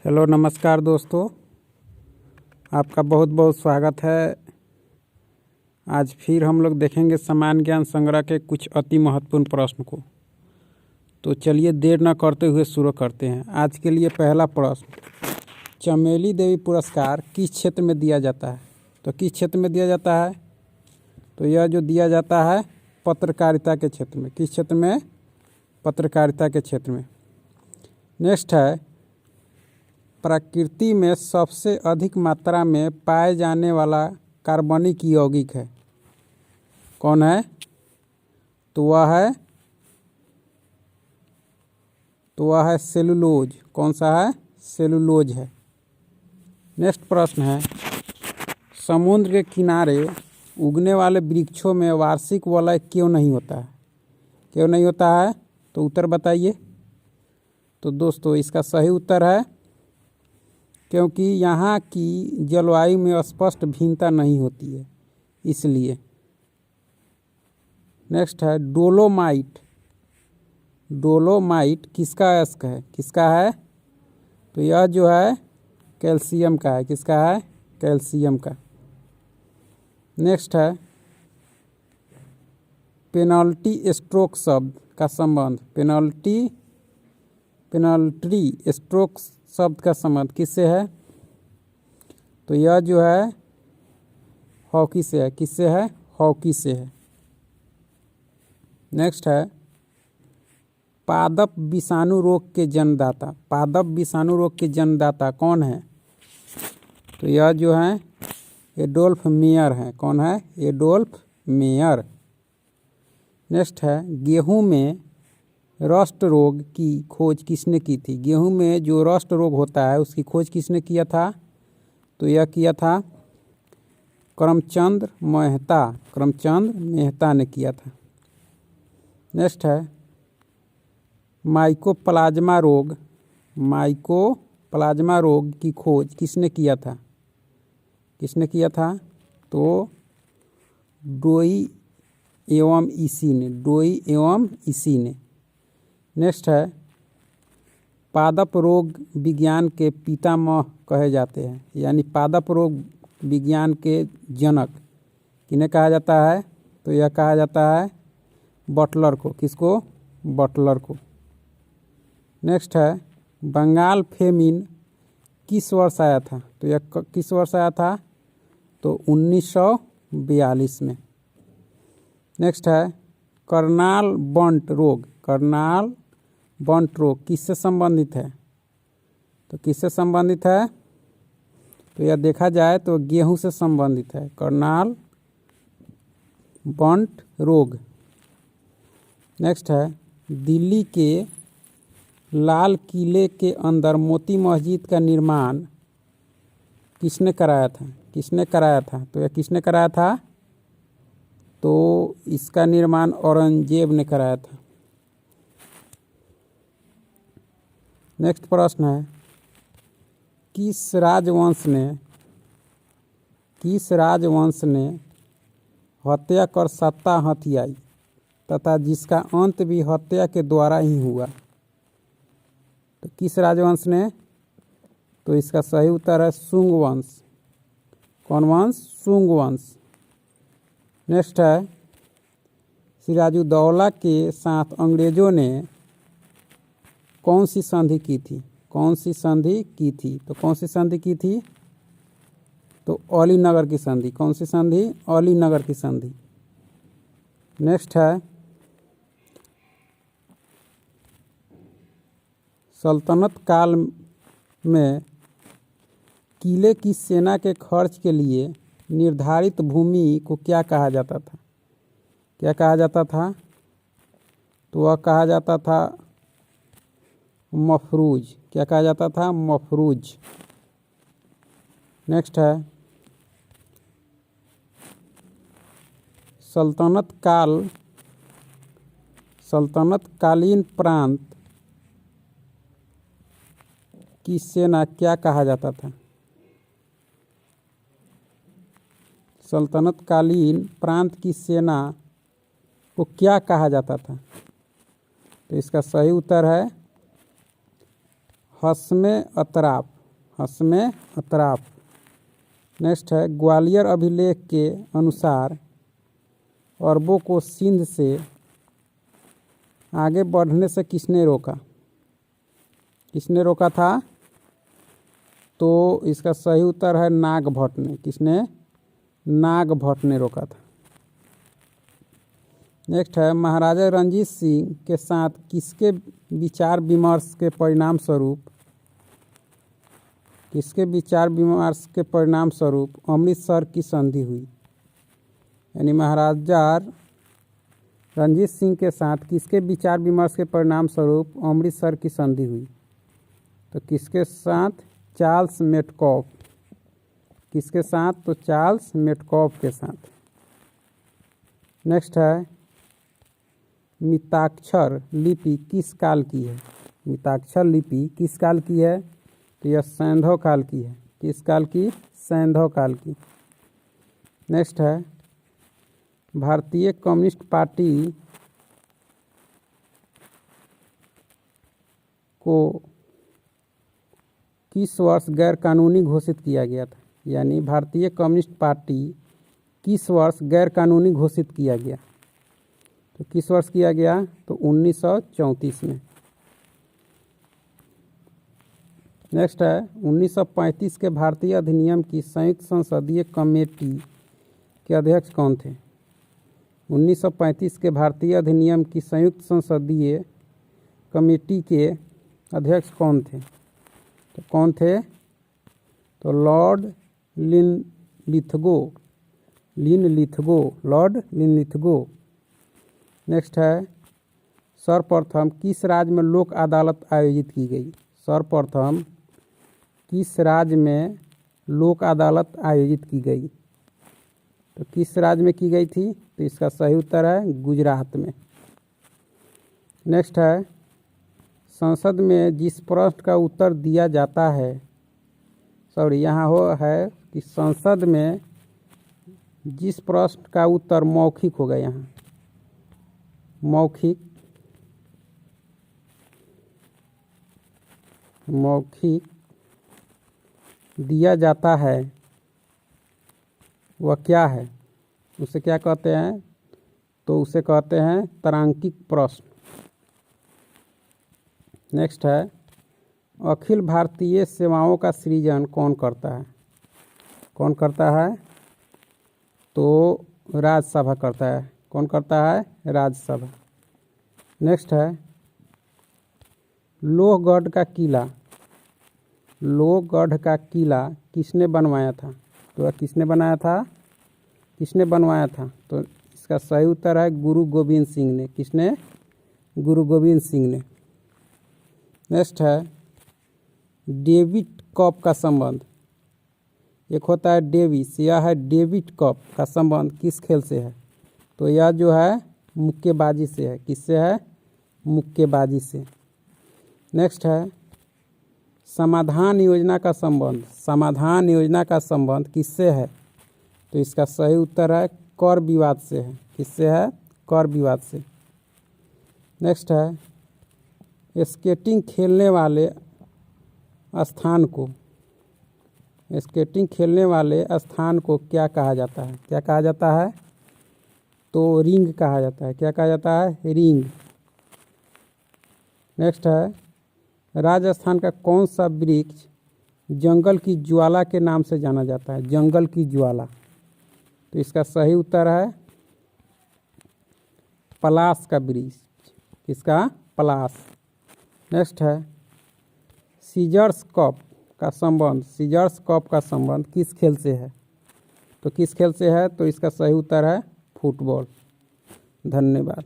Hello नमस्कार दोस्तों, आपका बहुत बहुत स्वागत है। आज फिर हम लोग देखेंगे सामान्य ज्ञान संग्रह के कुछ अति महत्वपूर्ण प्रश्न को। तो चलिए देर न करते हुए शुरू करते हैं। आज के लिए पहला प्रश्न, चमेली देवी पुरस्कार किस क्षेत्र में दिया जाता है? तो किस क्षेत्र में दिया जाता है? तो यह जो दिया जाता है पत्रकारिता के क्षेत्र में। किस क्षेत्र में? पत्रकारिता के क्षेत्र में। नेक्स्ट है, प्रकृति में सबसे अधिक मात्रा में पाए जाने वाला कार्बनिक यौगिक है कौन है? तो वह है सेलुलोज। कौन सा है? सेलुलोज है। नेक्स्ट प्रश्न है, समुद्र के किनारे उगने वाले वृक्षों में वार्षिक वलय क्यों नहीं होता है? क्यों नहीं होता है? तो उत्तर बताइए। तो दोस्तों इसका सही उत्तर है क्योंकि यहाँ की जलवायु में स्पष्ट भिन्नता नहीं होती है, इसलिए। नेक्स्ट है, डोलोमाइट। डोलोमाइट किसका अयस्क है? किसका है? तो यह जो है कैल्शियम का है। किसका है? कैल्शियम का। नेक्स्ट है, पेनल्टी स्ट्रोक शब्द का संबंध। पेनल्टी स्ट्रोक शब्द का संबंध किससे है? तो यह जो है हॉकी से है। किससे है? हॉकी से है। नेक्स्ट है, पादप विषाणु रोग के जन्मदाता। पादप विषाणु रोग के जन्मदाता कौन है? तो यह जो है एडोल्फ मेयर है। कौन है? Adolf mayor. नेक्स्ट है, गेहूं में रस्ट रोग की खोज किसने की थी? गेहूं में जो रस्ट रोग होता है उसकी खोज किसने किया था? तो यह किया था करमचंद मेहता। करमचंद मेहता ने किया था। नेक्स्ट है, माइकोप्लाज्मा रोग। माइकोप्लाज्मा रोग की खोज किसने किया था? किसने किया था? तो डोई एवं इसी ने। डोई एवं इसी ने। नेक्स्ट है, पादप रोग विज्ञान के पितामह कहे जाते हैं, यानी पादप रोग विज्ञान के जनक किन्हें कहा जाता है? तो यह कहा जाता है बटलर को। किसको? बटलर को। नेक्स्ट है, बंगाल फेमिन किस वर्ष आया था? तो यह किस वर्ष आया था? तो 1942 में। नेक्स्ट है, कर्नाल बंट रोग। कर्नाल बंट रोग किससे संबंधित है? तो किससे संबंधित है? तो यह देखा जाए तो गेहूं से संबंधित है, कर्नाल बंट रोग। नेक्स्ट है, दिल्ली के लाल किले के अंदर मोती मस्जिद का निर्माण किसने कराया था? किसने कराया था? तो यह किसने कराया था? तो इसका निर्माण औरंगजेब ने कराया था। नेक्स्ट प्रश्न है, किस राजवंश ने हत्या कर सत्ता हथियाई तथा जिसका अंत भी हत्या के द्वारा ही हुआ? तो किस राजवंश ने? तो इसका सही उत्तर है शुंग वंश। कौन वंश? शुंग वंश। नेक्स्ट है, सिराजुद्दौला के साथ अंग्रेजों ने कौन सी संधि की थी? कौन सी संधि की थी? तो कौन सी संधि की थी? तो अलीनगर की संधि। कौन सी संधि? अलीनगर की संधि। नेक्स्ट है, सल्तनत काल में किले की सेना के खर्च के लिए निर्धारित भूमि को क्या कहा जाता था? क्या कहा जाता था? तो वह कहा जाता था मफरूज। क्या कहा जाता था? मफरूज। नेक्स्ट है, सल्तनत कालीन प्रांत की सेना क्या कहा जाता था? सल्तनत कालीन प्रांत की सेना को क्या कहा जाता था? तो इसका सही उत्तर है हस्मे अतराफ। हस्मे अतराफ। नेक्स्ट है ग्वालियर अभिलेख के अनुसार अरबों को सिंध से आगे बढ़ने से किसने रोका? किसने रोका था? तो इसका सही उत्तर है नागभट्ट ने। किसने? नागभट्ट ने रोका था। नेक्स्ट है महाराजा रणजीत सिंह के साथ किसके विचार विमर्श के परिणाम स्वरूप अमृतसर की संधि हुई? यानी महाराजा रणजीत सिंह के साथ किसके विचार विमर्श के परिणाम स्वरूप अमृतसर की संधि हुई? तो किसके साथ? Charles Metcalfe. किसके साथ? तो चार्ल्स मेटकॉफ के साथ। नेक्स्ट है मिताक्षर लिपि किस काल की है? मिताक्षर लिपि किस काल की है? तो यह सैंधव काल की है। किस काल की? सैंधव काल की। नेक्स्ट है भारतीय कम्युनिस्ट पार्टी को किस वर्ष गैर कानूनी घोषित किया गया था? यानी भारतीय कम्युनिस्ट पार्टी किस वर्ष गैर कानूनी घोषित किया गया? तो किस वर्ष किया गया? तो 1934 में। नेक्स्ट है 1935 के भारतीय अधिनियम की संयुक्त संसदीय कमेटी के अध्यक्ष कौन थे? 1935 के भारतीय अधिनियम की संयुक्त संसदीय कमेटी के अध्यक्ष कौन थे? तो कौन थे? तो Lord Linlithgow. Lord Linlithgow. Next है सर्वप्रथम किस राज्य में लोक अदालत आयोजित की गई? सर्वप्रथम किस राज्य में लोक अदालत आयोजित की गई? तो किस राज्य में की गई थी? तो इसका सही उत्तर है गुजरात में। नेक्स्ट है संसद में जिस प्रश्न का उत्तर दिया जाता है, यहाँ है कि संसद में जिस प्रश्न का उत्तर मौखिक होगा, यहाँ मौखिक दिया जाता है वह क्या है? उसे क्या कहते हैं? तो उसे कहते हैं तारांकित प्रश्न। नेक्स्ट है अखिल भारतीय सेवाओं का सृजन कौन करता है? कौन करता है? तो राज्यसभा करता है। कौन करता है? राज्यसभा। नेक्स्ट है लोहगढ़ का किला किसने बनवाया था? तो किसने बनाया था? किसने बनवाया था? तो इसका सही उत्तर है गुरु गोविंद सिंह ने। किसने? गुरु गोविंद सिंह ने। नेक्स्ट है डेविड कप का संबंध, एक होता है डेविस, यह है डेविड कप का संबंध किस खेल से है? तो यह जो है मुक्केबाजी से है। किससे है? मुक्केबाजी से। नेक्स्ट है समाधान योजना का संबंध किससे है? तो इसका सही उत्तर है कर विवाद से है। किससे है? कर विवाद से। नेक्स्ट है स्केटिंग खेलने वाले स्थान को क्या कहा जाता है? क्या कहा जाता है? तो रिंग कहा जाता है। क्या कहा जाता है? रिंग। नेक्स्ट है राजस्थान का कौन सा वृक्ष जंगल की ज्वाला के नाम से जाना जाता है? जंगल की ज्वाला। तो इसका सही उत्तर है पलास का वृक्ष। किसका? पलास। नेक्स्ट है सीजर्स कप का संबंध किस खेल से है? तो किस खेल से है? तो इसका सही उत्तर है फुटबॉल। धन्यवाद।